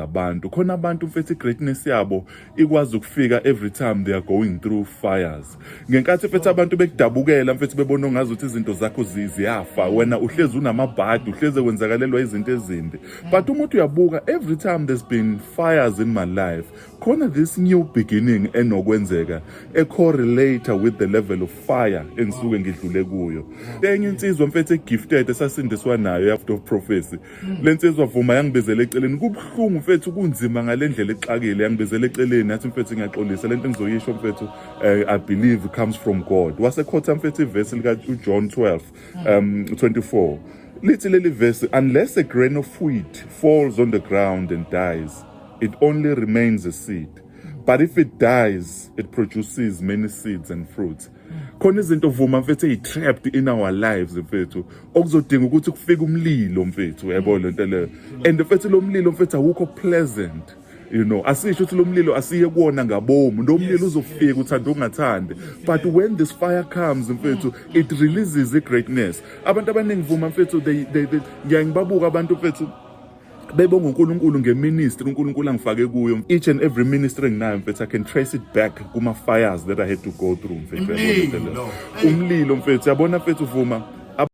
abantu khona abantu mfethu greatness yabo ikwazi ukufika every time they are going through fires. Ngenkathi mfethu abantu bekudabukela mfethu bebona ngazi ukuthi izinto zakho ziyafa, wena uhlezi unamabhadi, uhleze kwenzakalelwa izinto ezimbi. But uma uyabuka, every time there's been fires in my life, khona this new beginning enokwenzeka correlate with the level of fire engisuke ngidlule kuyo. Enye insizwa mfethu gifted esasindiswa nayo after prophecy. Lensizwa vuma yangibizela eceleni, kubhlungu mfethu kunzima ngalendlela exakile, yangibizela eceleni yathi mfethu ngiyaxolisa lento engizoyisho mfethu I believe comes from God. Wasekhotha mfethu ivesi lika John 12:24. Lithi leli verse, unless a grain of wheat falls on the ground and dies, it only remains a seed. But if it dies, it produces many seeds and fruits. Khona izinto vuma mfethu trapped in our lives mfethu okuzodinga ukuthi kufike umlilo mfethu, yabo lento leyo. And mfethu lo mlilo mfethu awukho pleasant. You know, asisho ukuthi lo mlilo asiye kuona ngabomu, lo mlilo uzofika uthanda ungathande. But when this fire comes mfethu, it releases a greatness. Abantu abaningi vuma mfethu they ngiyayibabuka abantu mfethu bebonga uNkulunkulu ngeministry uNkulunkulu angifake kuyo. Each and every ministry enginayo mfethu, I can trace it back kuma fires that I had to go through mfethu. Umlilo mfethu, yabona mfethu vuma